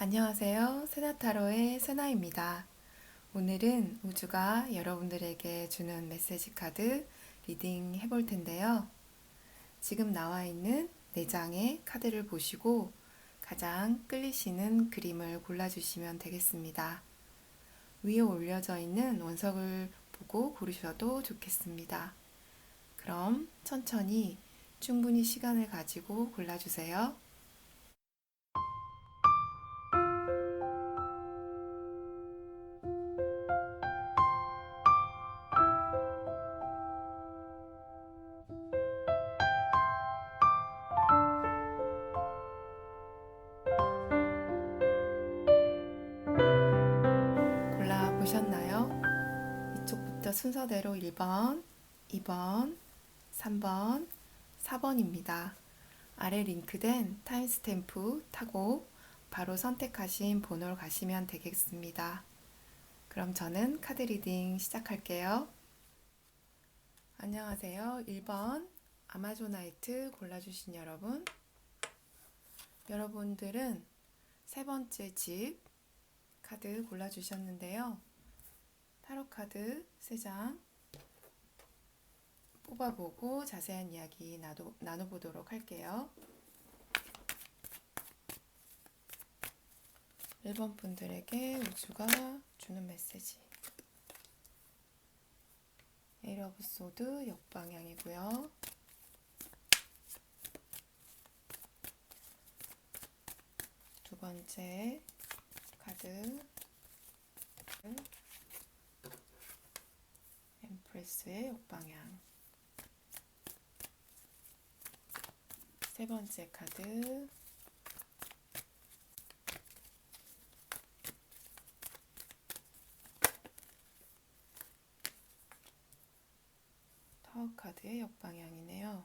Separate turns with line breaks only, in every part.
안녕하세요. 세나타로의 세나입니다. 오늘은 우주가 여러분들에게 주는 메시지 카드 리딩 해볼 텐데요. 지금 나와 있는 4장의 카드를 보시고 가장 끌리시는 그림을 골라주시면 되겠습니다. 위에 올려져 있는 원석을 보고 고르셔도 좋겠습니다. 그럼 천천히 충분히 시간을 가지고 골라주세요. 골라보셨나요? 이쪽부터 순서대로 1번, 2번, 3번, 4번입니다. 아래 링크된 타임스탬프 타고 바로 선택하신 번호를 가시면 되겠습니다. 그럼 저는 카드 리딩 시작할게요. 안녕하세요. 1번 아마존나이트 골라주신 여러분. 여러분들은 세 번째 집 카드 골라주셨는데요. 타로 카드 3장 뽑아보고 자세한 이야기 나눠보도록 할게요. 1번 분들에게 우주가 주는 메시지. 에이트 오브 소드 역방향이고요. 두 번째 카드 엠프레스의 역방향. 세 번째 카드 타워 카드의 역방향이네요.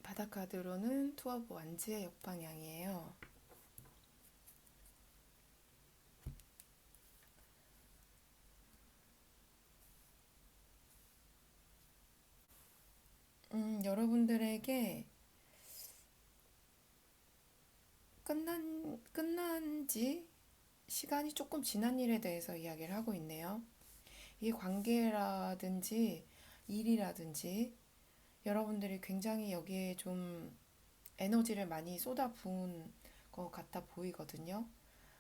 바닥 카드로는 투 오브 완즈의 역방향이에요. 여러분들에게 끝난 지 시간이 조금 지난 일에 대해서 이야기를 하고 있네요. 이 관계라든지 일이라든지 여러분들이 굉장히 여기에 좀 에너지를 많이 쏟아부은 것 같아 보이거든요.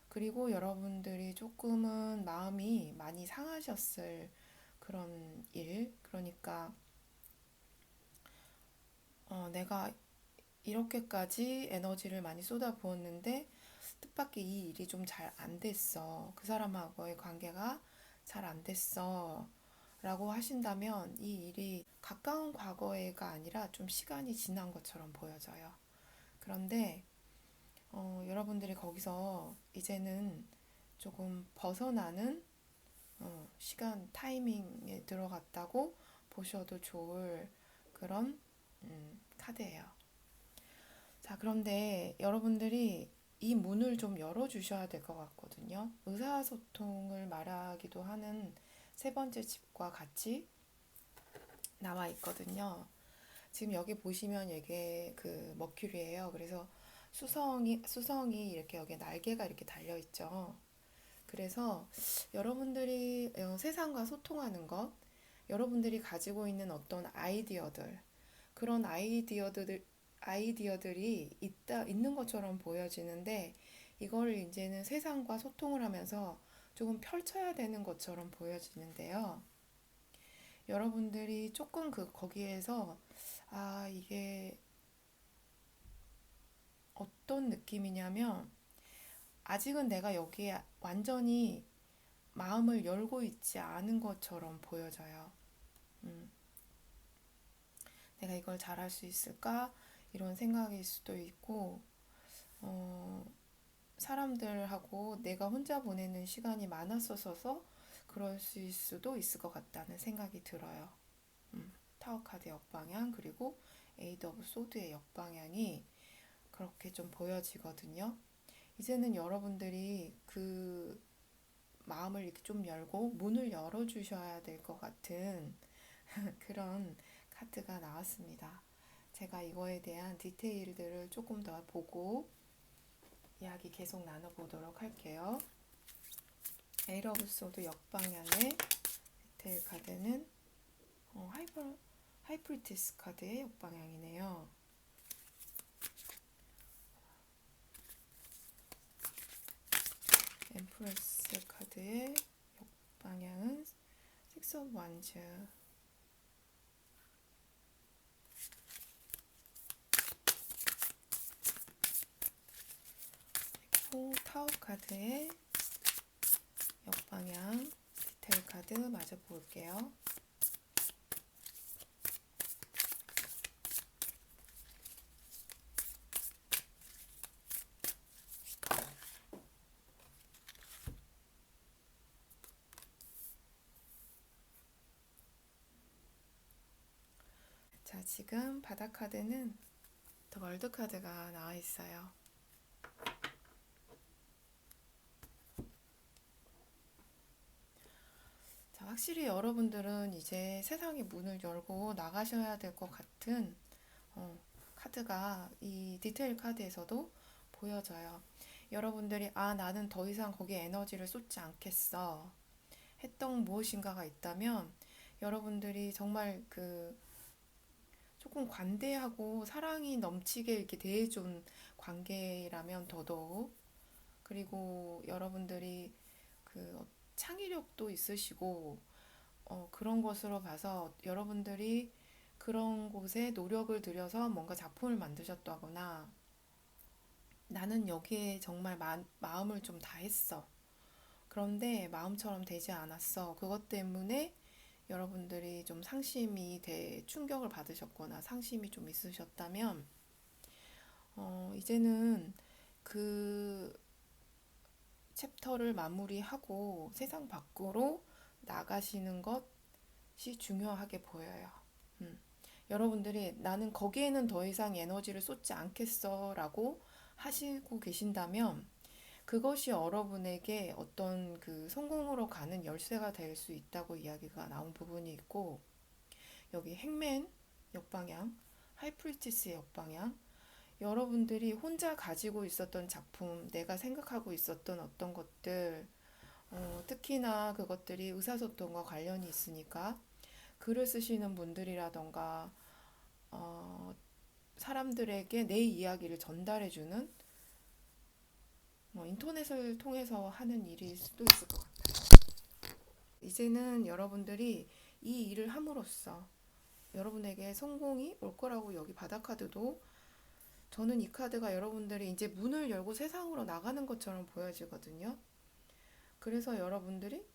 그리고 여러분들이 조금은 마음이 많이 상하셨을 그런 일, 그러니까 내가 이렇게까지 에너지를 많이 쏟아부었는데 뜻밖의 이 일이 좀 잘 안 됐어. 그 사람하고의 관계가 잘 안 됐어. 라고 하신다면 이 일이 가까운 과거가 아니라 좀 시간이 지난 것처럼 보여져요. 그런데 여러분들이 거기서 이제는 조금 벗어나는 시간 타이밍에 들어갔다고 보셔도 좋을 그런 카드예요. 자, 그런데 여러분들이 이 문을 좀 열어주셔야 될 것 같거든요. 의사소통을 말하기도 하는 세 번째 집과 같이 나와 있거든요. 지금 여기 보시면 이게 그 머큐리예요. 그래서 수성이 이렇게 여기 날개가 이렇게 달려 있죠. 그래서 여러분들이 세상과 소통하는 것, 여러분들이 가지고 있는 어떤 아이디어들, 그런 아이디어들이 있는 것처럼 보여지는데 이걸 이제는 세상과 소통을 하면서 조금 펼쳐야 되는 것처럼 보여지는데요. 여러분들이 조금 거기에서 이게 어떤 느낌이냐면 아직은 내가 여기에 완전히 마음을 열고 있지 않은 것처럼 보여져요. 내가 이걸 잘할 수 있을까? 이런 생각일 수도 있고, 사람들하고 내가 혼자 보내는 시간이 많았어서 그럴 수도 있을 것 같다는 생각이 들어요. 타워 카드 역방향 그리고 에이드 오브 소드의 역방향이 그렇게 좀 보여지거든요. 이제는 여러분들이 그 마음을 이렇게 좀 열고 문을 열어주셔야 될 것 같은 그런 카드가 나왔습니다. 제가 이거에 대한 디테일들을 조금 더 보고 이야기 계속 나눠보도록 할게요. 에이트 오브 소드 역방향의 디테일 카드는 하이프리티스 카드의 역방향이네요. 엠프레스 카드의 역방향은 식스 오브 완즈. 그리고 타워 카드의 역방향 디테일 카드 마저 볼게요. 자, 지금 바닥 카드는 더 월드 카드가 나와 있어요. 자, 확실히 여러분들은 이제 세상의 문을 열고 나가셔야 될 것 같은 카드가 이 디테일 카드에서도 보여져요. 여러분들이 나는 더 이상 거기에 에너지를 쏟지 않겠어 했던 무엇인가가 있다면 여러분들이 정말 조금 관대하고 사랑이 넘치게 이렇게 대해준 관계라면 더더욱, 그리고 여러분들이 창의력도 있으시고 그런 것으로 봐서 여러분들이 그런 곳에 노력을 들여서 뭔가 작품을 만드셨다거나 나는 여기에 정말 마음을 좀 다했어. 그런데 마음처럼 되지 않았어. 그것 때문에 여러분들이 좀 충격을 받으셨거나 상심이 좀 있으셨다면, 이제는 그 챕터를 마무리하고 세상 밖으로 나가시는 것이 중요하게 보여요. 여러분들이 나는 거기에는 더 이상 에너지를 쏟지 않겠어 라고 하시고 계신다면 그것이 여러분에게 어떤 성공으로 가는 열쇠가 될 수 있다고 이야기가 나온 부분이 있고, 여기 행맨 역방향, 하이프리티스의 역방향, 여러분들이 혼자 가지고 있었던 작품, 내가 생각하고 있었던 어떤 것들, 특히나 그것들이 의사소통과 관련이 있으니까 글을 쓰시는 분들이라던가 사람들에게 내 이야기를 전달해주는 인터넷을 통해서 하는 일일 수도 있을 것 같아요. 이제는 여러분들이 이 일을 함으로써 여러분에게 성공이 올 거라고, 여기 바다카드도 저는 이 카드가 여러분들이 이제 문을 열고 세상으로 나가는 것처럼 보여지거든요. 그래서 여러분들이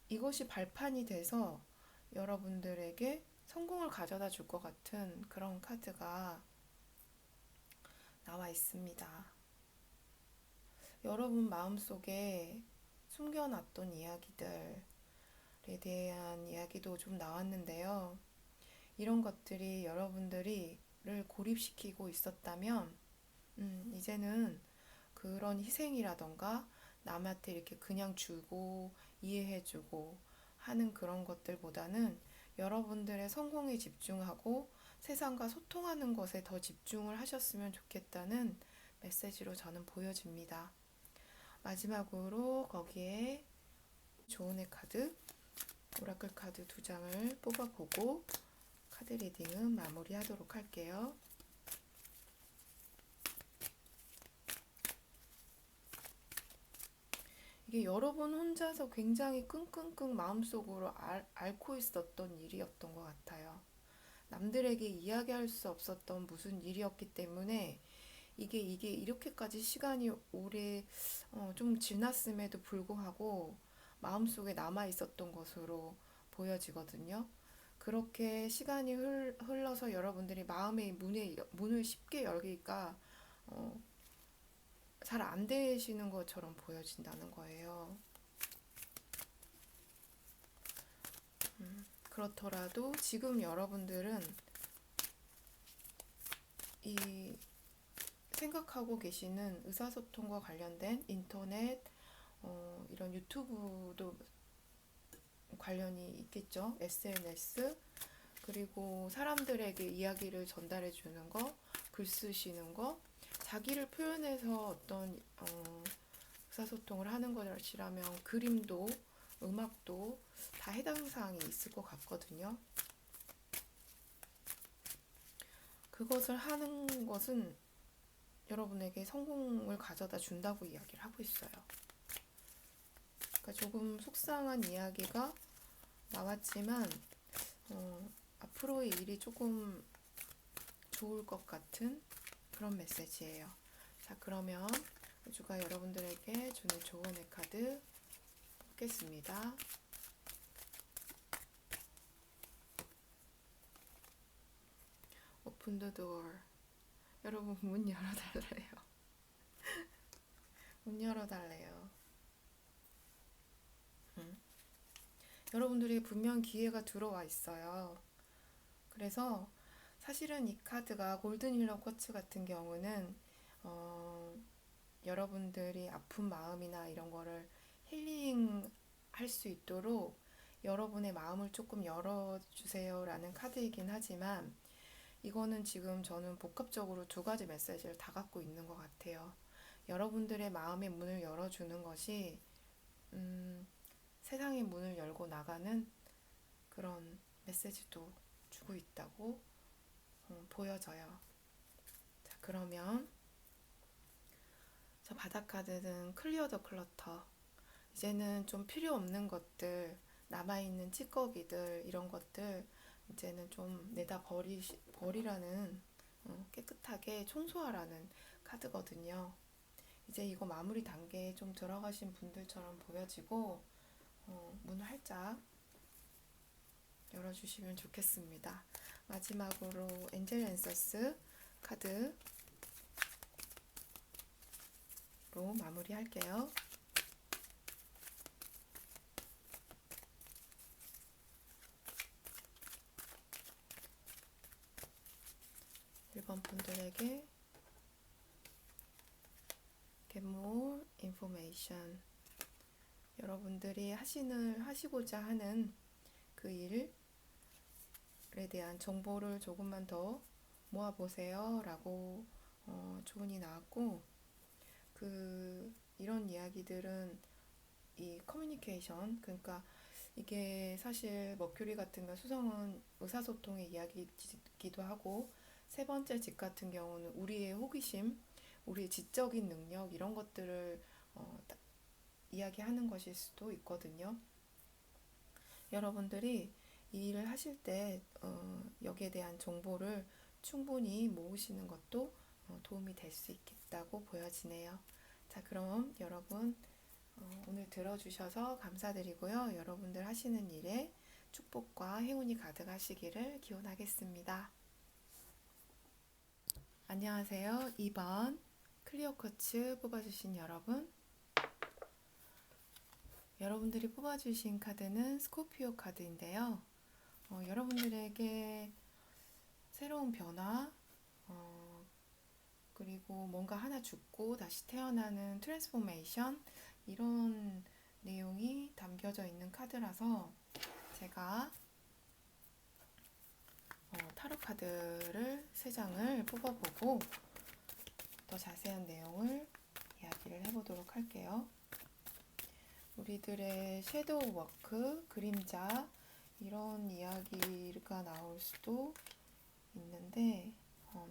이것이 발판이 돼서 여러분들에게 성공을 가져다 줄 것 같은 그런 카드가 나와 있습니다. 여러분 마음속에 숨겨놨던 이야기들에 대한 이야기도 좀 나왔는데요. 이런 것들이 여러분들을 고립시키고 있었다면 이제는 그런 희생이라던가 남한테 이렇게 그냥 주고 이해해주고 하는 그런 것들보다는 여러분들의 성공에 집중하고 세상과 소통하는 것에 더 집중을 하셨으면 좋겠다는 메시지로 저는 보여집니다. 마지막으로 거기에 조언의 카드, 오라클 카드 2장을 뽑아보고 카드 리딩은 마무리하도록 할게요. 이게 여러분 혼자서 굉장히 끙끙끙 마음속으로 앓고 있었던 일이었던 것 같아요. 남들에게 이야기할 수 없었던 무슨 일이었기 때문에 이게 이렇게까지 시간이 오래 좀 지났음에도 불구하고 마음속에 남아 있었던 것으로 보여지거든요. 그렇게 시간이 흘러서 여러분들이 마음의 문을 쉽게 열기가 잘 안 되시는 것처럼 보여진다는 거예요. 그렇더라도 지금 여러분들은 이 생각하고 계시는 의사소통과 관련된 인터넷, 이런 유튜브도 관련이 있겠죠. SNS, 그리고 사람들에게 이야기를 전달해 주는 거, 글 쓰시는 거, 자기를 표현해서 어떤 의사소통을 하는 것이라면 그림도 음악도 다 해당 사항이 있을 것 같거든요. 그것을 하는 것은 여러분에게 성공을 가져다 준다고 이야기를 하고 있어요. 그러니까 조금 속상한 이야기가 나왔지만 앞으로의 일이 조금 좋을 것 같은 그런 메시지예요. 자, 그러면 우주가 여러분들에게 주는 조언의 카드 뽑겠습니다. Open the door. 여러분 문 열어달래요. 문 열어달래요. 여러분들이 분명 기회가 들어와 있어요. 그래서 사실은 이 카드가 골든 힐러 쿼츠 같은 경우는 여러분들이 아픈 마음이나 이런 거를 힐링 할 수 있도록 여러분의 마음을 조금 열어주세요 라는 카드이긴 하지만 이거는 지금 저는 복합적으로 두 가지 메시지를 다 갖고 있는 것 같아요. 여러분들의 마음의 문을 열어주는 것이 세상의 문을 열고 나가는 그런 메시지도 주고 있다고 보여져요. 자, 그러면 저 바닥 카드는 클리어 더 클러터. 이제는 좀 필요 없는 것들, 남아있는 찌꺼기들 이런 것들 이제는 좀 내다 버리라는 깨끗하게 청소하라는 카드거든요. 이제 이거 마무리 단계에 좀 들어가신 분들처럼 보여지고 문을 활짝 열어주시면 좋겠습니다. 마지막으로 엔젤 앤서스 카드로 마무리할게요. 1번 분들에게 Get more information. 여러분들이 하시고자 하는 그 일에 대한 정보를 조금만 더 모아보세요 라고 조언이 나왔고, 이런 이야기들은 이 커뮤니케이션, 그러니까 이게 사실 머큐리 같은 거 수성은 의사소통의 이야기이기도 하고, 세 번째 집 같은 경우는 우리의 호기심, 우리의 지적인 능력 이런 것들을 이야기하는 것일 수도 있거든요. 여러분들이 이 일을 하실 때 여기에 대한 정보를 충분히 모으시는 것도 도움이 될 수 있겠다고 보여지네요. 자, 그럼 여러분 오늘 들어주셔서 감사드리고요. 여러분들 하시는 일에 축복과 행운이 가득하시기를 기원하겠습니다. 안녕하세요. 2번 클리어 쿼츠 뽑아주신 여러분, 여러분들이 뽑아주신 카드는 스코피오 카드인데요. 여러분들에게 새로운 변화, 그리고 뭔가 하나 죽고 다시 태어나는 트랜스포메이션, 이런 내용이 담겨져 있는 카드라서 제가 타로 카드를 3장을 뽑아보고 더 자세한 내용을 이야기를 해보도록 할게요. 우리들의 섀도우 워크, 그림자 이런 이야기가 나올 수도 있는데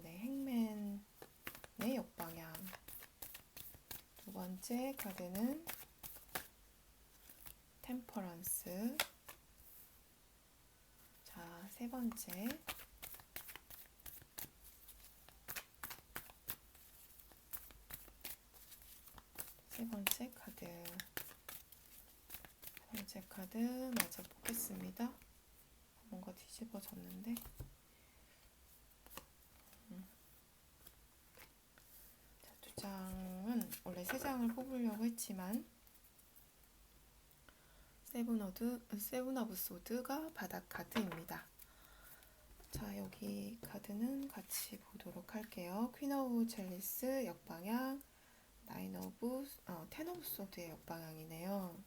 행맨의 역방향. 두 번째 카드는 템퍼런스. 자, 세 번째 카드. 세 번째 카드 마저 뽑겠습니다. 뭔가 뒤집어졌는데. 자, 2장은 원래 3장을 뽑으려고 했지만 세븐 오브 소드가 바닥 카드입니다. 자, 여기 카드는 같이 보도록 할게요. 퀸 오브 첼리스 역방향, 텐 오브 소드의 역방향이네요.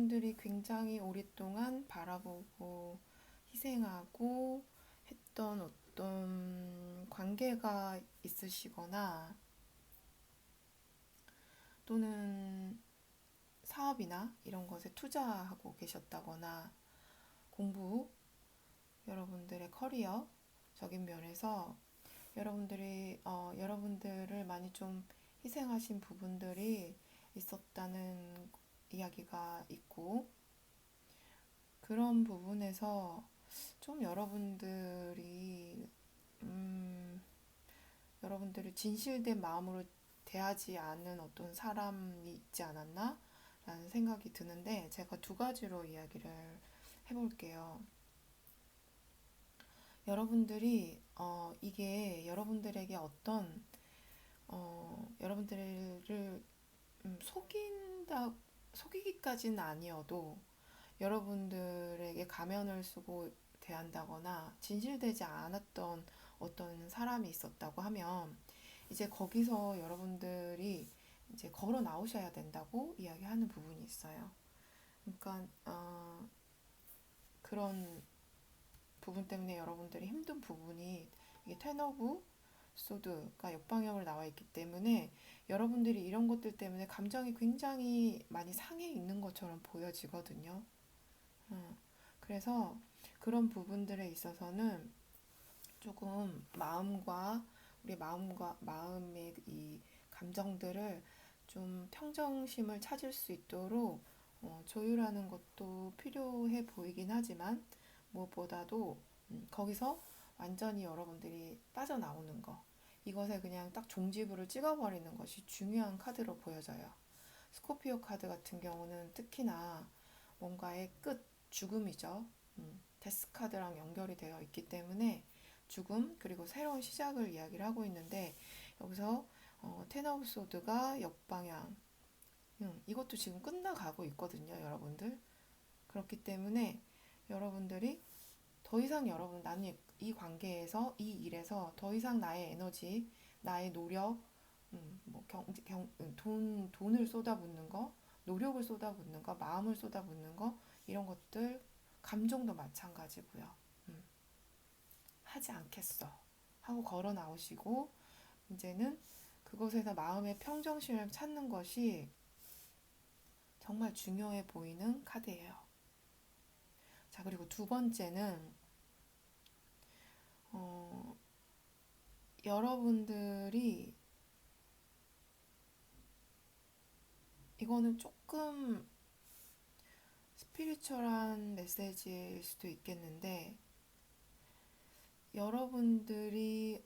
여러분들이 굉장히 오랫동안 바라보고 희생하고 했던 어떤 관계가 있으시거나 또는 사업이나 이런 것에 투자하고 계셨다거나 공부, 여러분들의 커리어적인 면에서 여러분들을 많이 좀 희생하신 부분들이 있었다는 이야기가 있고, 그런 부분에서 좀 여러분들이 진실된 마음으로 대하지 않은 어떤 사람이 있지 않았나? 라는 생각이 드는데, 제가 두 가지로 이야기를 해볼게요. 이게 여러분들에게 여러분들을 속이기까지는 아니어도 여러분들에게 가면을 쓰고 대한다거나 진실되지 않았던 어떤 사람이 있었다고 하면 이제 거기서 여러분들이 이제 걸어 나오셔야 된다고 이야기하는 부분이 있어요. 그러니까 그런 부분 때문에 여러분들이 힘든 부분이 이게 텐 오브 소드가 역방향으로 나와 있기 때문에 여러분들이 이런 것들 때문에 감정이 굉장히 많이 상해 있는 것처럼 보여지거든요. 그래서 그런 부분들에 있어서는 조금 우리 마음의 이 감정들을 좀 평정심을 찾을 수 있도록 조율하는 것도 필요해 보이긴 하지만 무엇보다도 거기서 완전히 여러분들이 빠져나오는 거, 이것에 그냥 딱 종지부를 찍어버리는 것이 중요한 카드로 보여져요. 스코피오 카드 같은 경우는 특히나 뭔가의 끝, 죽음이죠. 데스 카드랑 연결이 되어 있기 때문에 죽음 그리고 새로운 시작을 이야기를 하고 있는데, 여기서 텐 오브 소드가 역방향, 이것도 지금 끝나가고 있거든요, 여러분들. 그렇기 때문에 여러분들이 더 이상 나는 이 관계에서, 이 일에서 더 이상 나의 에너지, 나의 노력, 돈을 쏟아붓는 거, 노력을 쏟아붓는 거, 마음을 쏟아붓는 거, 이런 것들, 감정도 마찬가지고요. 하지 않겠어 하고 걸어 나오시고, 이제는 그곳에서 마음의 평정심을 찾는 것이 정말 중요해 보이는 카드예요. 자, 그리고 두 번째는 여러분들이, 이거는 조금 스피리추얼한 메시지일 수도 있겠는데, 여러분들이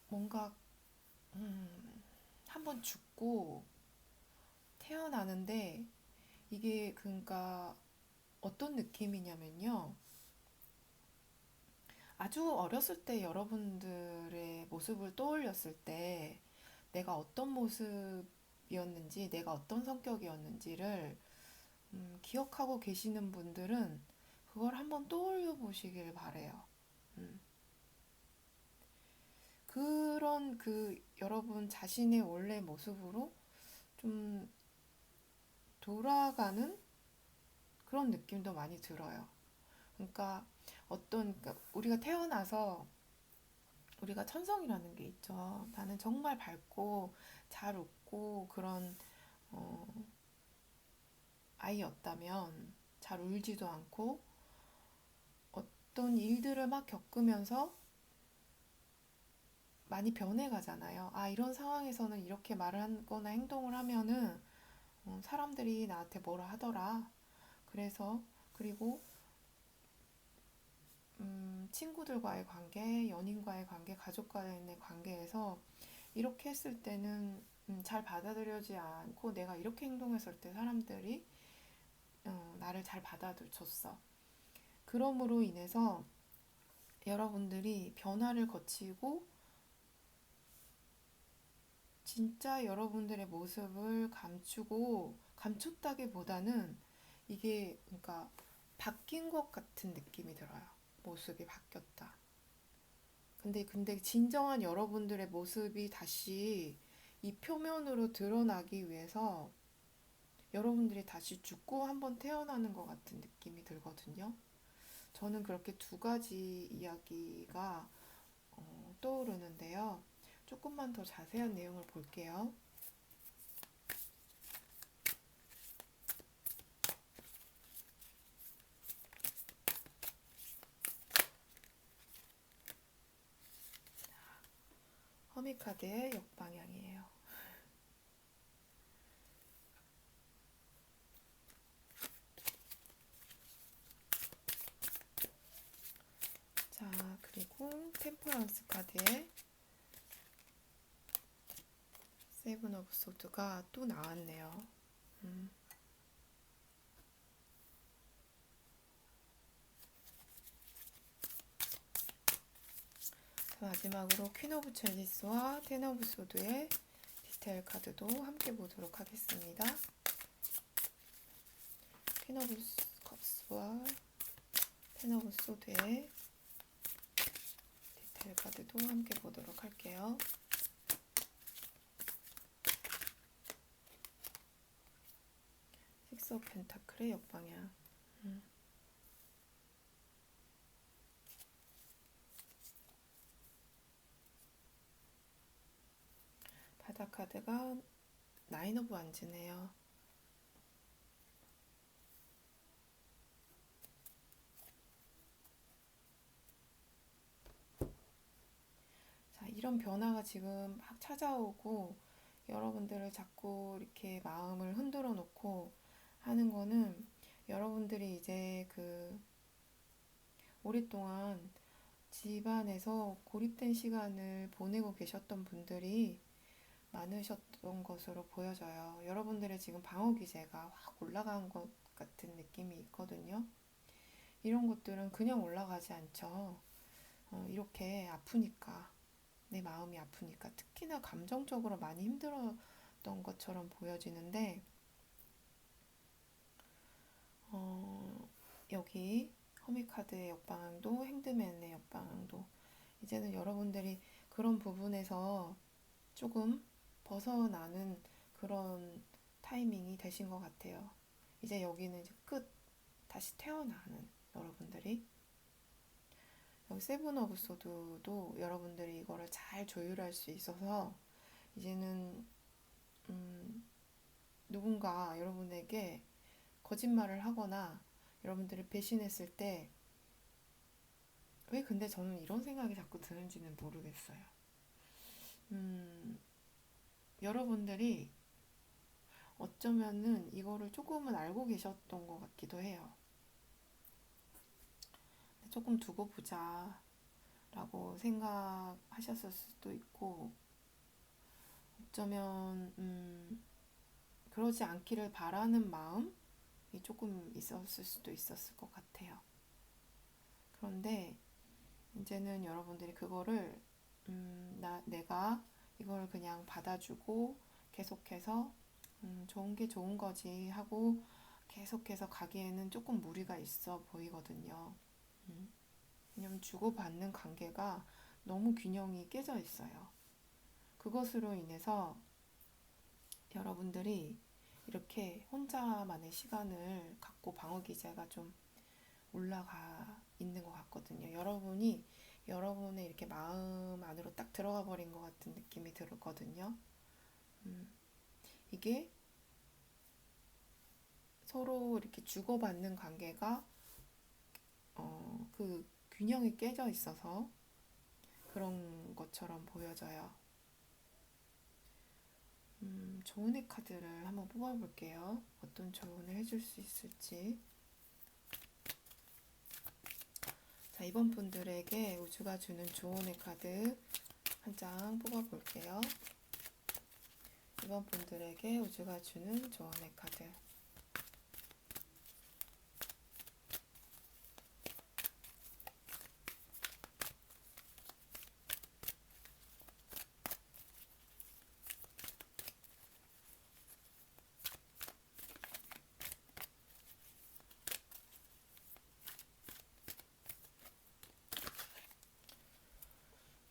뭔가 한번 죽고 태어나는데, 이게 그러니까 어떤 느낌이냐면요, 아주 어렸을 때 여러분들의 모습을 떠올렸을 때 내가 어떤 모습이었는지, 내가 어떤 성격이었는지를 기억하고 계시는 분들은 그걸 한번 떠올려 보시길 바래요. 그런 여러분 자신의 원래 모습으로 좀 돌아가는 그런 느낌도 많이 들어요. 그러니까 그러니까 우리가 태어나서 우리가 천성이라는 게 있죠. 나는 정말 밝고 잘 웃고 그런 어, 아이였다면, 잘 울지도 않고 어떤 일들을 막 겪으면서 많이 변해가잖아요. 아, 이런 상황에서는 이렇게 말을 하거나 행동을 하면은 사람들이 나한테 뭐라 하더라. 그래서 그리고 친구들과의 관계, 연인과의 관계, 가족과의 관계에서 이렇게 했을 때는 잘 받아들여지 않고, 내가 이렇게 행동했을 때 사람들이 나를 잘 받아줬어. 그러므로 인해서 여러분들이 변화를 거치고 진짜 여러분들의 모습을 감췄다기보다는 이게 그러니까 바뀐 것 같은 느낌이 들어요. 모습이 바뀌었다. 근데 진정한 여러분들의 모습이 다시 이 표면으로 드러나기 위해서 여러분들이 다시 죽고 한번 태어나는 것 같은 느낌이 들거든요. 저는 그렇게 두 가지 이야기가 떠오르는데요. 조금만 더 자세한 내용을 볼게요. 허미카드의 역방향이에요. 자, 그리고 템퍼런스 카드의 세븐 오브 소드가 또 나왔네요. 마지막으로 퀸 오브 첼리스와 텐 오브 소드의 디테일 카드도 함께 보도록 하겠습니다. 퀸 오브 컵스와 텐 오브 소드의 디테일 카드도 함께 보도록 할게요. 식스 오브 펜타클의 역방향. 바닥 카드가 나인 오브 완즈네요. 자, 이런 변화가 지금 막 찾아오고 여러분들을 자꾸 이렇게 마음을 흔들어 놓고 하는 거는 여러분들이 이제 오랫동안 집안에서 고립된 시간을 보내고 계셨던 분들이 많으셨던 것으로 보여져요. 여러분들의 지금 방어 기제가 확 올라간 것 같은 느낌이 있거든요. 이런 것들은 그냥 올라가지 않죠. 이렇게 아프니까, 내 마음이 아프니까, 특히나 감정적으로 많이 힘들었던 것처럼 보여지는데, 여기 허미카드의 역방향도 행드맨의 역방향도 이제는 여러분들이 그런 부분에서 조금 벗어나는 그런 타이밍이 되신 것 같아요. 이제 여기는 이제 끝, 다시 태어나는 여러분들이. 여기 세븐 오브 소드도 여러분들이 이거를 잘 조율할 수 있어서 이제는 누군가 여러분에게 거짓말을 하거나 여러분들을 배신했을 때 왜 근데 저는 이런 생각이 자꾸 드는지는 모르겠어요. 여러분들이 어쩌면은 이거를 조금은 알고 계셨던 것 같기도 해요. 조금 두고 보자 라고 생각하셨을 수도 있고, 어쩌면 그러지 않기를 바라는 마음이 조금 있었을 수도 있었을 것 같아요. 그런데 이제는 여러분들이 그거를 내가 이걸 그냥 받아주고 계속해서 좋은 게 좋은 거지 하고 계속해서 가기에는 조금 무리가 있어 보이거든요. 왜냐면 주고받는 관계가 너무 균형이 깨져 있어요. 그것으로 인해서 여러분들이 이렇게 혼자만의 시간을 갖고 방어 기제가 좀 올라가 있는 것 같거든요. 여러분이 여러분의 이렇게 마음 안으로 딱 들어가 버린 것 같은 느낌이 들거든요. 이게 서로 이렇게 주고받는 관계가 그 균형이 깨져 있어서 그런 것처럼 보여져요. 조언의 카드를 한번 뽑아볼게요. 어떤 조언을 해줄 수 있을지. 자, 이번 분들에게 우주가 주는 조언의 카드 한 장 뽑아볼게요. 이번 분들에게 우주가 주는 조언의 카드.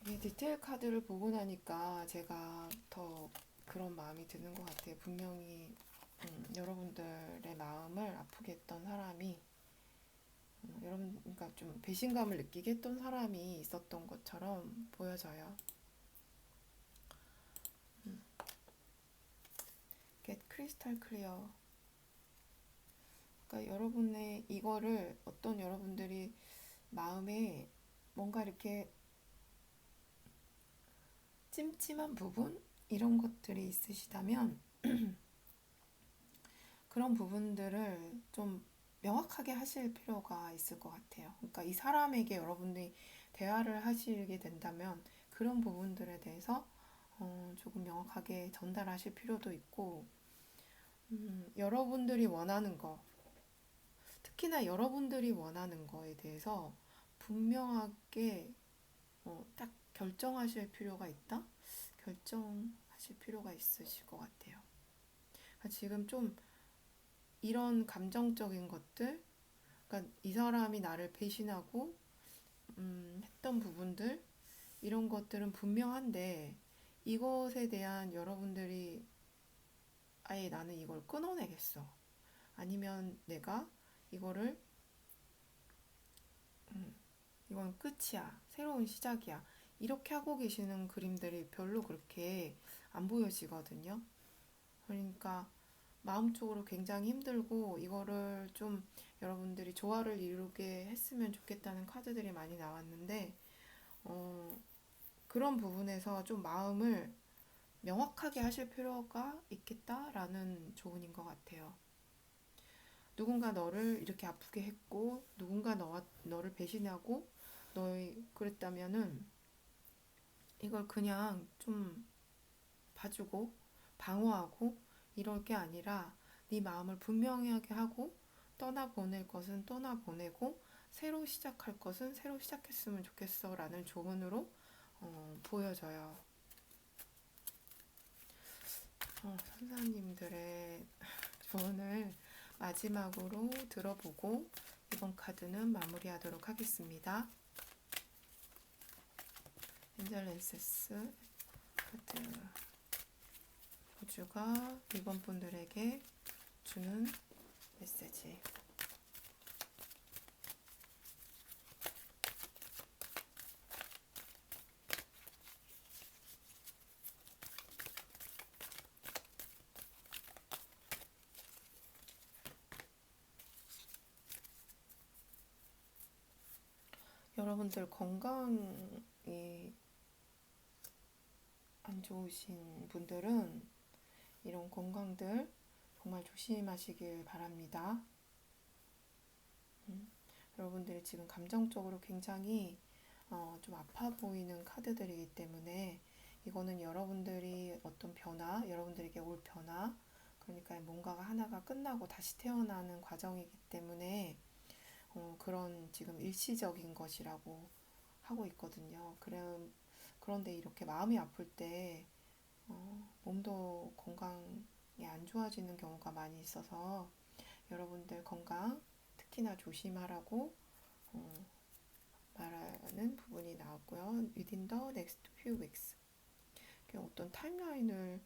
이 디테일 카드를 보고 나니까 제가 더 그런 마음이 드는 것 같아요. 분명히 여러분들의 마음을 아프게 했던 사람이 여러분, 그러니까 좀 배신감을 느끼게 했던 사람이 있었던 것처럼 보여져요. Get crystal clear. 그러니까 여러분의 이거를 어떤 여러분들이 마음에 뭔가 이렇게 찜찜한 부분 이런 것들이 있으시다면 그런 부분들을 좀 명확하게 하실 필요가 있을 것 같아요. 그러니까 이 사람에게 여러분들이 대화를 하시게 된다면 그런 부분들에 대해서 조금 명확하게 전달하실 필요도 있고, 여러분들이 원하는 거, 특히나 여러분들이 원하는 거에 대해서 분명하게 딱 결정하실 필요가 있다? 결정하실 필요가 있으실 것 같아요. 그러니까 지금 좀 이런 감정적인 것들, 그러니까 이 사람이 나를 배신하고 했던 부분들, 이런 것들은 분명한데 이것에 대한 여러분들이 아예 나는 이걸 끊어내겠어. 아니면 내가 이거를 이건 끝이야. 새로운 시작이야. 이렇게 하고 계시는 그림들이 별로 그렇게 안 보여지거든요. 그러니까 마음적으로 굉장히 힘들고 이거를 좀 여러분들이 조화를 이루게 했으면 좋겠다는 카드들이 많이 나왔는데 그런 부분에서 좀 마음을 명확하게 하실 필요가 있겠다라는 조언인 것 같아요. 누군가 너를 이렇게 아프게 했고 누군가 너를 배신하고 너희 그랬다면은 이걸 그냥 좀 봐주고 방어하고 이럴 게 아니라 네 마음을 분명하게 하고 떠나보낼 것은 떠나보내고 새로 시작할 것은 새로 시작했으면 좋겠어 라는 조언으로 보여져요. 선사님들의 조언을 마지막으로 들어보고 이번 카드는 마무리하도록 하겠습니다. 엔젤랜세스 카드 우주가 이번 분들에게 주는 메시지. 여러분들 건강이 안 좋으신 분들은 이런 건강들 정말 조심하시길 바랍니다. 여러분들이 지금 감정적으로 굉장히 좀 아파 보이는 카드들이기 때문에 이거는 여러분들이 어떤 변화, 여러분들에게 올 변화, 그러니까 뭔가가 하나가 끝나고 다시 태어나는 과정이기 때문에 그런 지금 일시적인 것이라고 하고 있거든요. 그런데 이렇게 마음이 아플 때 몸도 건강이 안 좋아지는 경우가 많이 있어서 여러분들 건강 특히나 조심하라고 말하는 부분이 나왔고요. Within the next few weeks. 어떤 타임라인을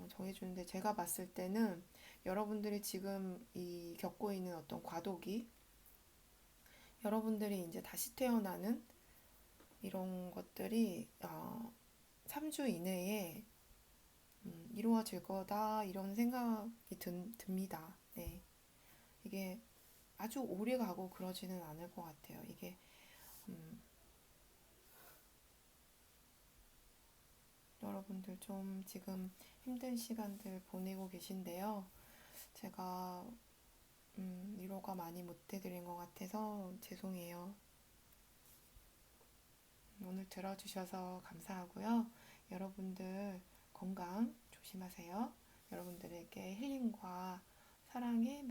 정해주는데 제가 봤을 때는 여러분들이 지금 겪고 있는 어떤 과도기, 여러분들이 이제 다시 태어나는 이런 것들이 3주 이내에 이루어질 거다 이런 생각이 듭니다. 네. 이게 아주 오래 가고 그러지는 않을 것 같아요. 이게 여러분들 좀 지금 힘든 시간들 보내고 계신데요. 제가 위로가 많이 못 해드린 것 같아서 죄송해요. 오늘 들어주셔서 감사하고요. 여러분들 건강 조심하세요. 여러분들에게 힐링과 사랑의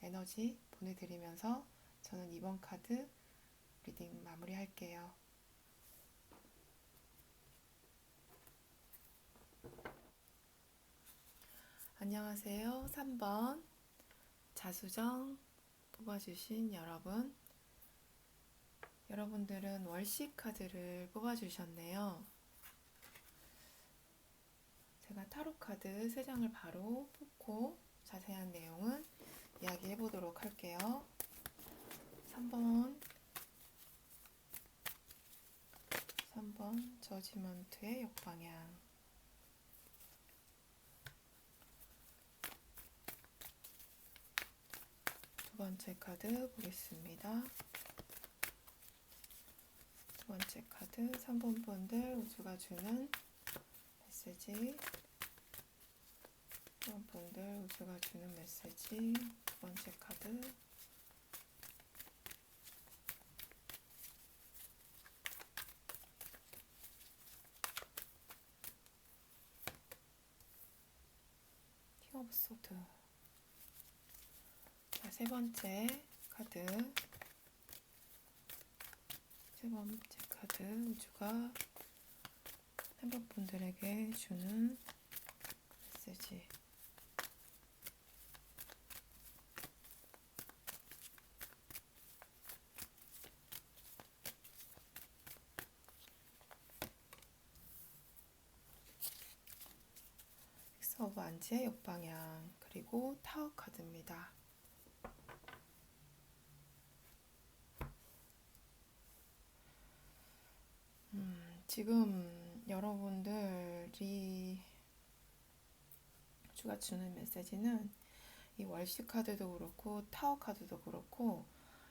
에너지 보내드리면서 저는 이번 카드 리딩 마무리할게요. 안녕하세요. 3번 자수정 뽑아주신 여러분. 여러분들은 월식 카드를 뽑아주셨네요. 제가 타로 카드 3장을 바로 뽑고 자세한 내용은 이야기해 보도록 할게요. 3번 저지먼트의 역방향. 두 번째 카드 보겠습니다. 두 번째 카드 3번 분들 우주가 주는 메시지. 3번 분들 우주가 주는 메시지. 두 번째 카드. 킹 오브 소드. 자, 세 번째 카드. 세 번째 카드 우주가 3번 분들에게 주는 메시지. 엑스 오브 안지의 역방향, 그리고 타워 카드입니다. 지금 여러분들이 주가 주는 메시지는 이 월시 카드도 그렇고 타워 카드도 그렇고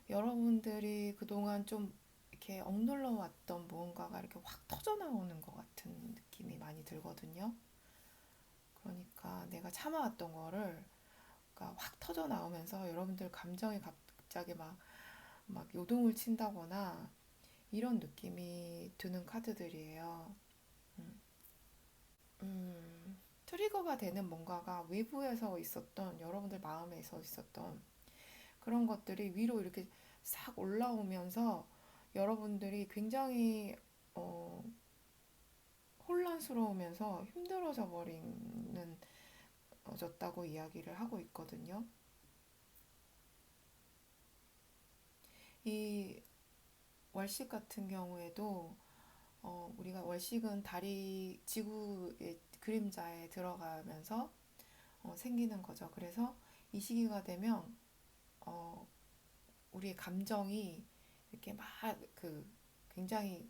여러분들이 그동안 좀 이렇게 억눌러 왔던 무언가가 이렇게 확 터져 나오는 것 같은 느낌이 많이 들거든요. 그러니까 내가 참아왔던 거를 그러니까 확 터져 나오면서 여러분들 감정이 갑자기 막 요동을 친다거나 이런 느낌이 드는 카드들이에요. 트리거가 되는 뭔가가 외부에서 있었던, 여러분들 마음에서 있었던 그런 것들이 위로 이렇게 싹 올라오면서 여러분들이 굉장히 혼란스러우면서 힘들어져 버리는 졌다고 이야기를 하고 있거든요. 이 월식 같은 경우에도 우리가 월식은 달이 지구의 그림자에 들어가면서 생기는 거죠. 그래서 이 시기가 되면 우리의 감정이 이렇게 막 굉장히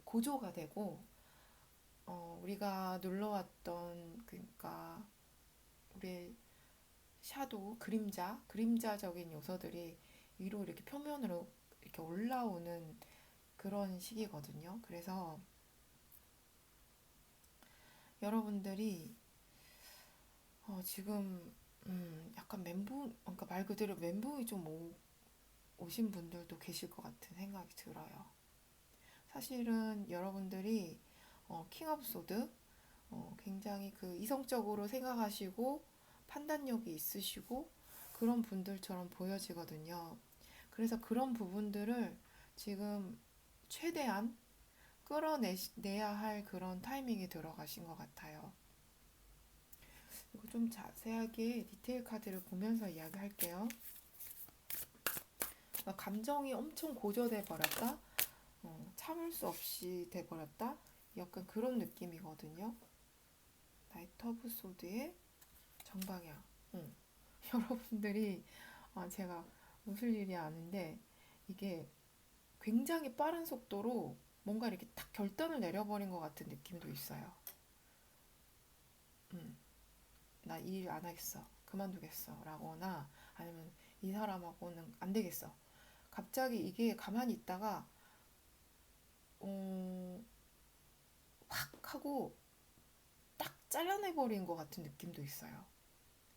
고조가 되고 우리가 눌러왔던 그러니까 우리의 샤도우, 그림자적인 요소들이 위로 이렇게 표면으로 이렇게 올라오는 그런 시기거든요. 그래서 여러분들이 지금 약간 그러니까 말 그대로 멘붕이 좀 오신 분들도 계실 것 같은 생각이 들어요. 사실은 여러분들이 킹 오브 소드 굉장히 이성적으로 생각하시고 판단력이 있으시고 그런 분들처럼 보여지거든요. 그래서 그런 부분들을 지금 최대한 끌어내야 할 그런 타이밍이 들어가신 것 같아요. 그리고 좀 자세하게 디테일 카드를 보면서 이야기할게요. 감정이 엄청 고조돼 버렸다, 참을 수 없이 돼 버렸다, 약간 그런 느낌이거든요. 나이트 오브 소드의 정방향. 여러분들이 제가 웃을 일이 아닌데 이게 굉장히 빠른 속도로 뭔가 이렇게 딱 결단을 내려버린 것 같은 느낌도 있어요. 나 일 안 하겠어, 그만두겠어 라거나 아니면 이 사람하고는 안 되겠어, 갑자기 이게 가만히 있다가 확 하고 딱 잘라내버린 것 같은 느낌도 있어요.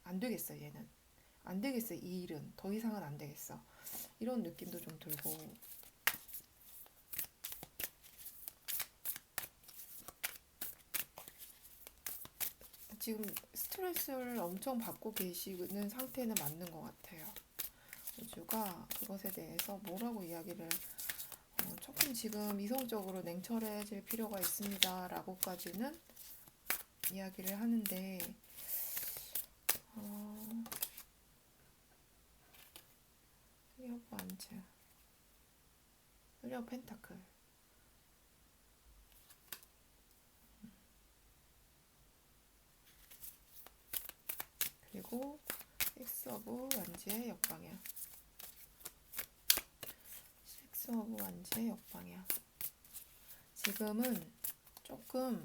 안 되겠어, 얘는 안 되겠어, 이 일은 더 이상은 안 되겠어, 이런 느낌도 좀 들고. 지금 스트레스를 엄청 받고 계시는 상태는 맞는 것 같아요. 우주가 그것에 대해서 뭐라고 이야기를 조금 지금 이성적으로 냉철해질 필요가 있습니다 라고까지는 이야기를 하는데 쓰리 오브 완즈, 쓰리 오브 펜타클, 그리고 식스 오브 완즈의 역방향. 식스 오브 완즈의 역방향. 지금은 조금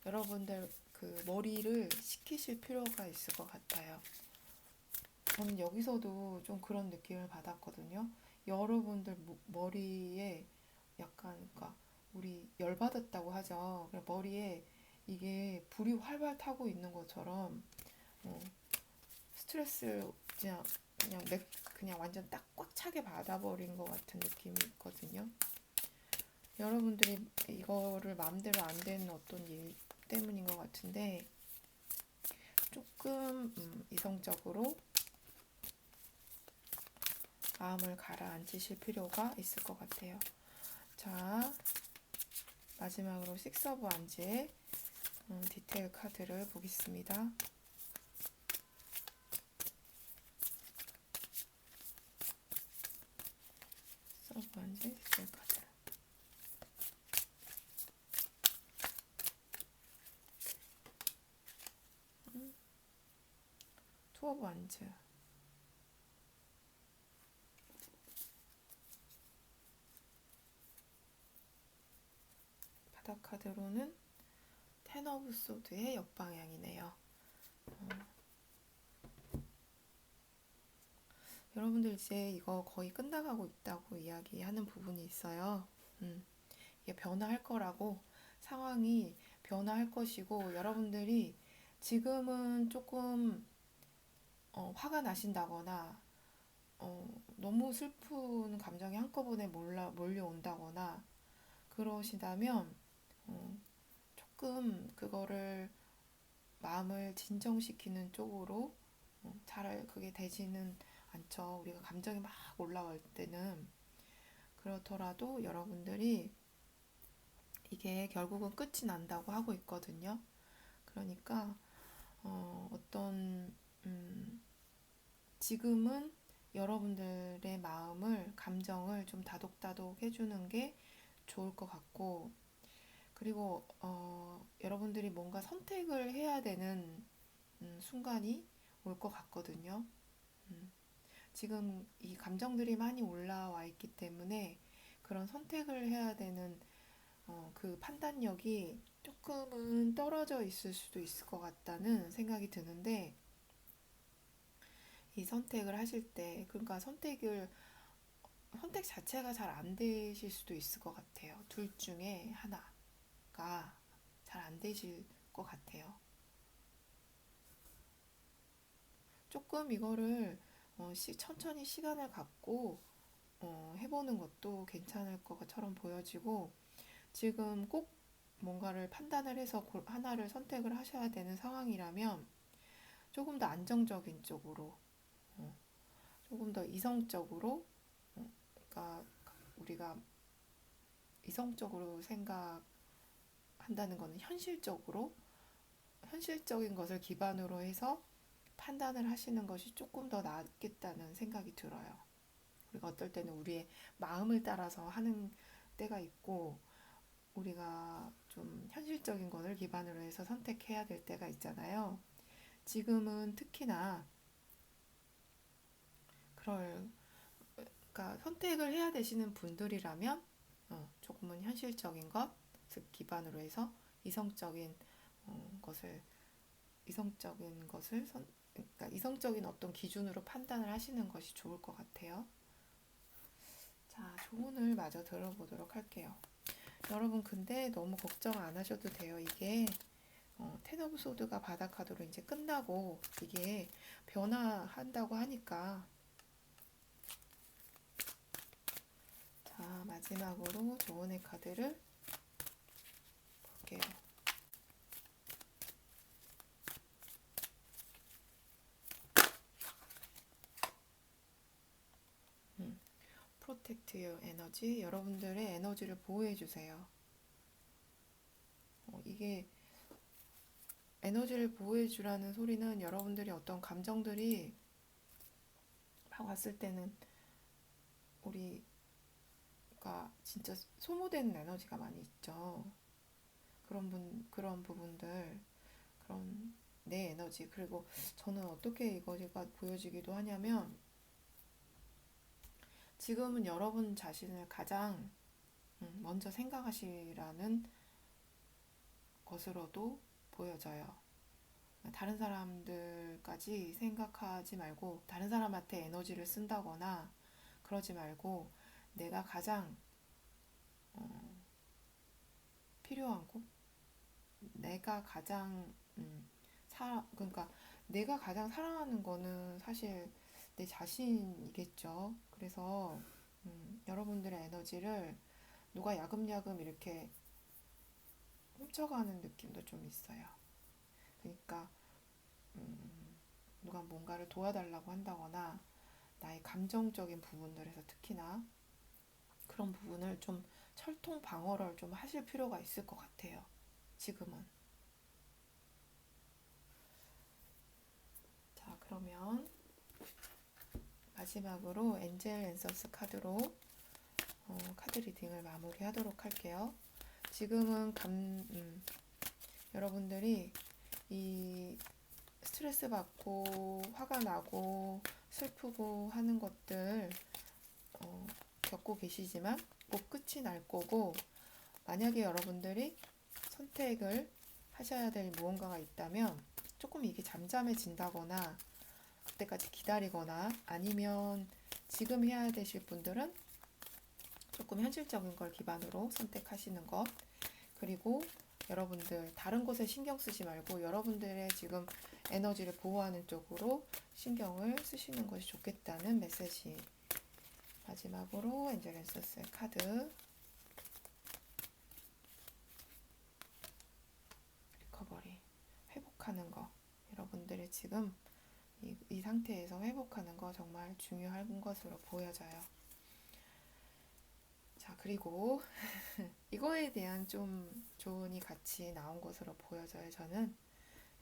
여러분들 그 머리를 식히실 필요가 있을 것 같아요. 저는 여기서도 좀 그런 느낌을 받았거든요. 여러분들 머리에 약간, 그러니까 우리 열받았다고 하죠. 머리에 이게 불이 활발 타고 있는 것처럼 어, 스트레스를 그냥 완전 딱 꽉 차게 받아버린 것 같은 느낌이 있거든요. 여러분들이 이거를 마음대로 안 되는 어떤 일 때문인 것 같은데 조금 이성적으로 마음을 가라앉히실 필요가 있을 것 같아요. 자, 마지막으로 식스 오브 완즈의 디테일 카드를 보겠습니다. 식스 오브 완즈 디테일 카드. 투 오브 완즈. 바닥 카드로는 텐 오브 소드의 역방향이네요. 여러분들 이제 이거 거의 끝나가고 있다고 이야기하는 부분이 있어요. 이게 변화할 거라고, 상황이 변화할 것이고, 여러분들이 지금은 조금 화가 나신다거나 너무 슬픈 감정이 한꺼번에 몰려온다거나 그러시다면 조금 그거를 마음을 진정시키는 쪽으로 잘 그게 되지는 않죠. 우리가 감정이 막 올라올 때는. 그렇더라도 여러분들이 이게 결국은 끝이 난다고 하고 있거든요. 그러니까 어떤 지금은 여러분들의 마음을, 감정을 좀 다독다독 해주는 게 좋을 것 같고, 그리고 여러분들이 뭔가 선택을 해야 되는 순간이 올 것 같거든요. 음, 지금 이 감정들이 많이 올라와 있기 때문에 그런 선택을 해야 되는 그 판단력이 조금은 떨어져 있을 수도 있을 것 같다는 생각이 드는데, 이 선택을 하실 때, 그러니까 선택 자체가 잘 안 되실 수도 있을 것 같아요. 둘 중에 하나가 잘 안 되실 것 같아요. 조금 이거를 천천히 시간을 갖고 해보는 것도 괜찮을 것처럼 보여지고, 지금 꼭 뭔가를 판단을 해서 하나를 선택을 하셔야 되는 상황이라면 조금 더 안정적인 쪽으로, 어, 조금 더 이성적으로, 그러니까 우리가 이성적으로 생각한다는 것은 현실적인 것을 기반으로 해서 판단을 하시는 것이 조금 더 낫겠다는 생각이 들어요. 우리가 어떨 때는 우리의 마음을 따라서 하는 때가 있고, 우리가 좀 현실적인 것을 기반으로 해서 선택해야 될 때가 있잖아요. 지금은 특히나 그럴, 그러니까 선택을 해야 되시는 분들이라면 조금은 현실적인 것 기반으로 해서 이성적인 것을 그러니까 이성적인 어떤 기준으로 판단을 하시는 것이 좋을 것 같아요. 자, 조언을 마저 들어보도록 할게요. 여러분, 근데 너무 걱정 안 하셔도 돼요. 이게 텐 오브 소드가 바닥 카드로 이제 끝나고 이게 변화한다고 하니까. 자, 마지막으로 조언의 카드를 볼게요. 프로텍트 유 에너지, 여러분들의 에너지를 보호해 주세요. 이게 에너지를 보호해 주라는 소리는 여러분들이 어떤 감정들이 막 왔을 때는 우리가 진짜 소모되는 에너지가 많이 있죠. 그런 부분들, 그런 내 에너지. 그리고 저는 어떻게 이거가 보여지기도 하냐면 지금은 여러분 자신을 가장 먼저 생각하시라는 것으로도 보여져요. 다른 사람들까지 생각하지 말고 다른 사람한테 에너지를 쓴다거나 그러지 말고 내가 가장 필요한 곳, 내가 가장 그러니까 내가 가장 사랑하는 거는 사실 내 자신이겠죠. 그래서 여러분들의 에너지를 누가 야금야금 이렇게 훔쳐가는 느낌도 좀 있어요. 그러니까 누가 뭔가를 도와달라고 한다거나 나의 감정적인 부분들에서 특히나 그런 부분을 좀 철통 방어를 좀 하실 필요가 있을 것 같아요. 지금은. 자, 그러면 마지막으로 엔젤 앤서스 카드로 카드 리딩을 마무리하도록 할게요. 지금은 여러분들이 이 스트레스 받고 화가 나고 슬프고 하는 것들 겪고 계시지만 꼭 끝이 날 거고, 만약에 여러분들이 선택을 하셔야 될 무언가가 있다면 조금 이게 잠잠해진다거나 그때까지 기다리거나 아니면 지금 해야 되실 분들은 조금 현실적인 걸 기반으로 선택하시는 것. 그리고 여러분들 다른 곳에 신경 쓰지 말고 여러분들의 지금 에너지를 보호하는 쪽으로 신경을 쓰시는 것이 좋겠다는 메시지. 마지막으로 엔젤 앤서스의 카드 리커버리, 회복하는 거. 여러분들이 지금 이 상태에서 회복하는 거 정말 중요한 것으로 보여져요. 자, 그리고 이거에 대한 좀 조언이 같이 나온 것으로 보여져요. 저는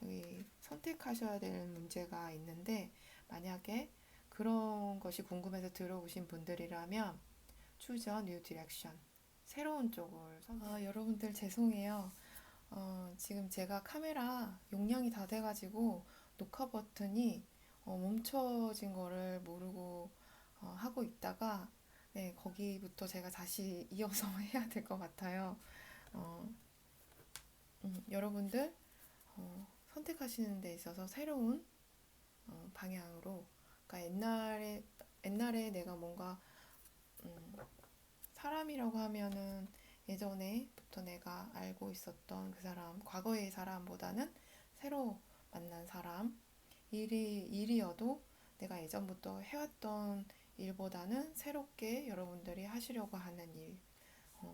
여기 선택하셔야 될 문제가 있는데, 만약에 그런 것이 궁금해서 들어오신 분들이라면 choose a new direction, 새로운 쪽을 여러분들 죄송해요. 지금 제가 카메라 용량이 다 돼가지고 녹화 버튼이 멈춰진 거를 모르고 하고 있다가, 네, 거기부터 제가 다시 이어서 해야 될 것 같아요. 어, 여러분들 선택하시는 데 있어서 새로운 방향으로, 그러니까 옛날에 내가 뭔가 사람이라고 하면은 예전에부터 내가 알고 있었던 그 사람, 과거의 사람보다는 새로 만난 사람, 일이어도 내가 예전부터 해왔던 일보다는 새롭게 여러분들이 하시려고 하는 일,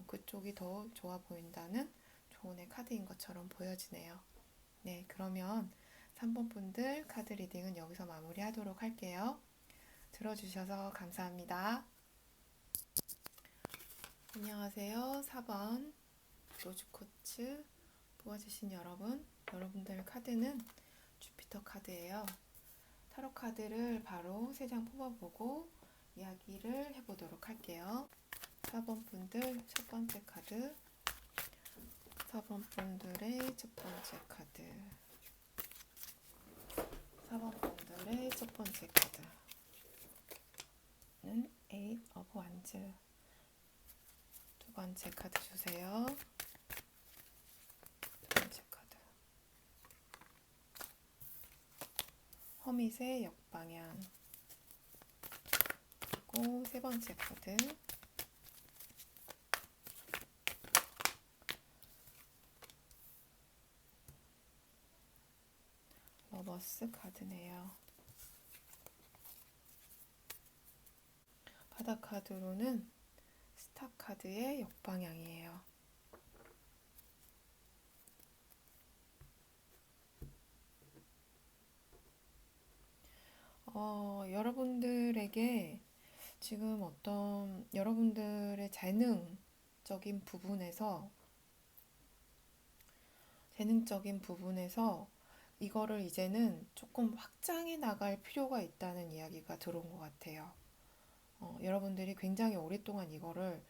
그쪽이 더 좋아 보인다는 조언의 카드인 것처럼 보여지네요. 네, 그러면 3번 분들 카드 리딩은 여기서 마무리하도록 할게요. 들어주셔서 감사합니다. 안녕하세요. 4번 로즈코츠 뽑아주신 여러분들 카드는 주피터 카드예요. 타로 카드를 바로 3장 뽑아보고 이야기를 해보도록 할게요. 4번 분들 첫 번째 카드, 4번 분들의 첫 번째 카드, 4번 분들의 첫 번째 카드는 에잇 오브 완즈. 두 번째 카드 주세요. 두 번째 카드, 허밋의 역방향. 그리고 세 번째 카드, 러버스 카드네요. 바닥 카드로는 스타 카드의 역방향이에요. 여러분들에게 지금 어떤 여러분들의 재능적인 부분에서 이거를 이제는 조금 확장해 나갈 필요가 있다는 이야기가 들어온 것 같아요. 여러분들이 굉장히 오랫동안 이거를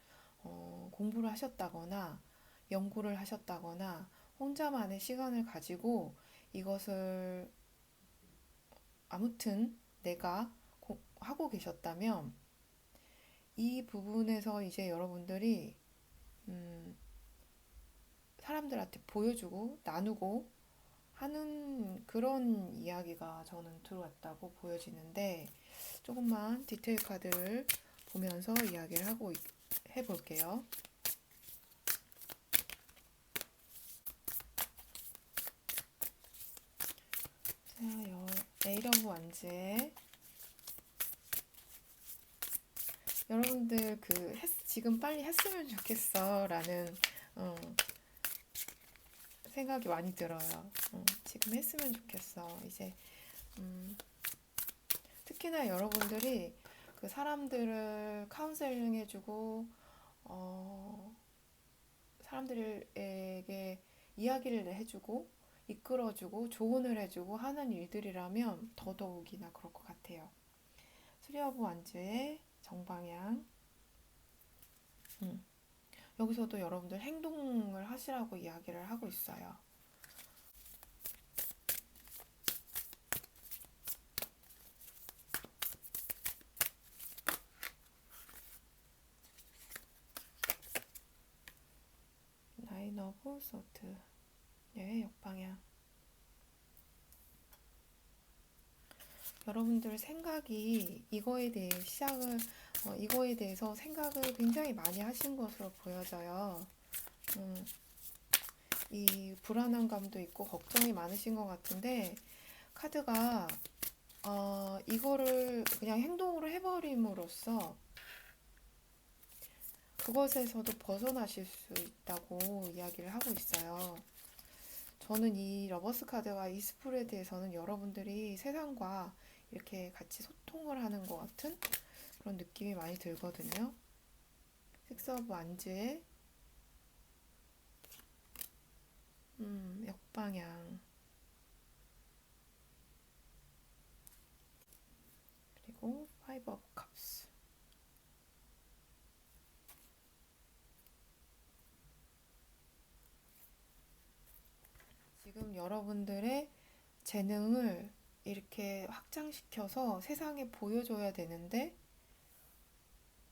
공부를 하셨다거나 연구를 하셨다거나 혼자만의 시간을 가지고 이것을 아무튼 내가 하고 계셨다면 이 부분에서 이제 여러분들이 음, 사람들한테 보여주고 나누고 하는 그런 이야기가 저는 들어왔다고 보여지는데 조금만 디테일 카드를 보면서 이야기를 해볼게요. 자, 에이드 오브 완즈의 여러분들 지금 빨리 했으면 좋겠어 라는 생각이 많이 들어요. 지금 했으면 좋겠어. 이제 특히나 여러분들이 그 사람들을 카운셀링 해주고 사람들에게 이야기를 해주고 이끌어주고 조언을 해주고 하는 일들이라면 더더욱이나 그럴 것 같아요. 스리 오브 완즈의 정방향. 여기서도 여러분들 행동을 하시라고 이야기를 하고 있어요. 나인 오브 소드. 예, 역방향. 여러분들 생각이 이거에 대해서 생각을 굉장히 많이 하신 것으로 보여져요. 이 불안한 감도 있고 걱정이 많으신 것 같은데 카드가 이거를 그냥 행동으로 해버림으로써 그것에서도 벗어나실 수 있다고 이야기를 하고 있어요. 저는 이 러버스 카드와 이 스프레드에서는 여러분들이 세상과 이렇게 같이 소통을 하는 것 같은 그런 느낌이 많이 들거든요. 식스 오브 완즈의 역방향. 그리고 파이브 오브 컵스. 지금 여러분들의 재능을 이렇게 확장시켜서 세상에 보여줘야 되는데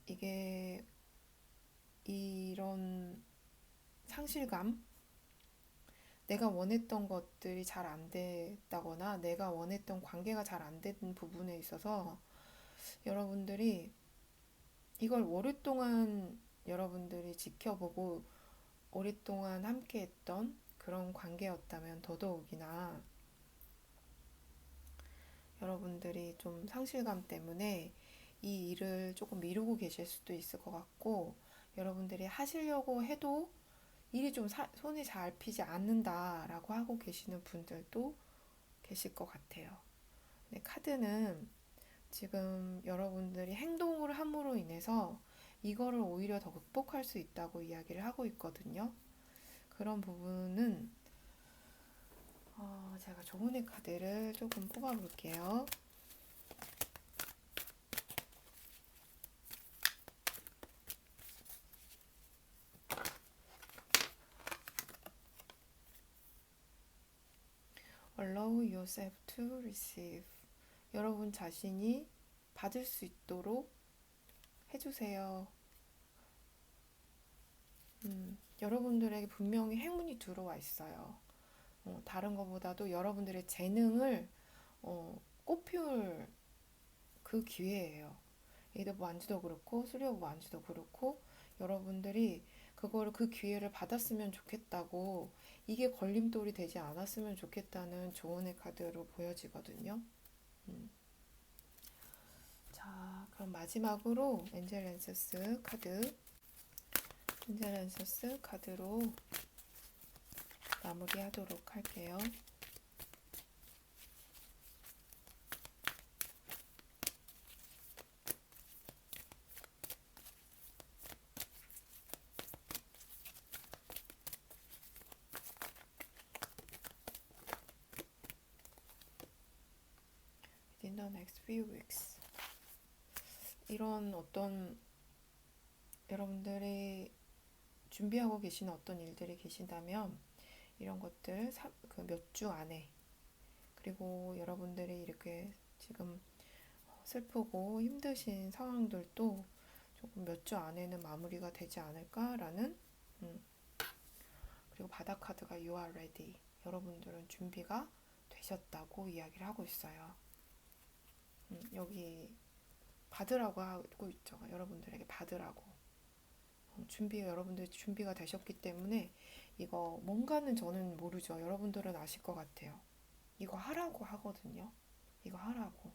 이게 이런 상실감, 내가 원했던 것들이 잘 안 됐다거나 내가 원했던 관계가 잘 안 된 부분에 있어서 여러분들이 이걸 오랫동안 여러분들이 지켜보고 오랫동안 함께했던 그런 관계였다면 더더욱이나 여러분들이 좀 상실감 때문에 이 일을 조금 미루고 계실 수도 있을 것 같고 여러분들이 하시려고 해도 일이 좀 손에 잘 피지 않는다라고 하고 계시는 분들도 계실 것 같아요. 근데 카드는 지금 여러분들이 행동을 함으로 인해서 이거를 오히려 더 극복할 수 있다고 이야기를 하고 있거든요. 그런 부분은 제가 조은의 카드를 조금 뽑아볼게요. Allow yourself to receive. 여러분 자신이 받을 수 있도록 해주세요. 여러분들에게 분명히 행운이 들어와 있어요. 다른 것보다도 여러분들의 재능을 꽃피울 그 기회예요. 에이드 오브 완즈도 그렇고 쓰리 오브 완즈도 그렇고 여러분들이 그 기회를 받았으면 좋겠다고 이게 걸림돌이 되지 않았으면 좋겠다는 조언의 카드로 보여지거든요. 자, 그럼 마지막으로 엔젤 랜서스 카드로 마무리하도록 할게요. In the next few weeks. 이런 어떤 여러분들이 준비하고 계시는 어떤 일들이 계신다면 이런 것들 그 몇 주 안에 그리고 여러분들이 이렇게 지금 슬프고 힘드신 상황들도 조금 몇 주 안에는 마무리가 되지 않을까라는 음, 그리고 바다 카드가 You are ready. 여러분들은 준비가 되셨다고 이야기를 하고 있어요. 여기 받으라고 하고 있죠. 여러분들에게 받으라고. 여러분들 준비가 되셨기 때문에 이거 뭔가는 저는 모르죠. 여러분들은 아실 것 같아요. 이거 하라고 하거든요. 이거 하라고.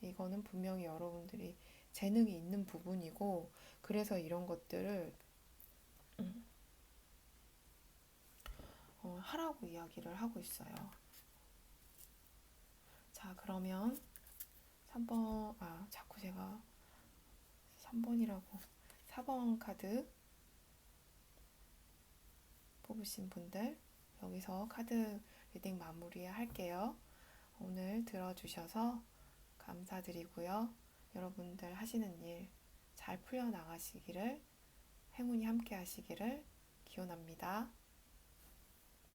이거는 분명히 여러분들이 재능이 있는 부분이고, 그래서 이런 것들을 하라고 이야기를 하고 있어요. 자, 그러면 3번, 자꾸 제가 3번이라고. 4번 카드 뽑으신 분들, 여기서 카드 리딩 마무리 할게요. 오늘 들어주셔서 감사드리고요. 여러분들 하시는 일 잘 풀려나가시기를, 행운이 함께 하시기를 기원합니다.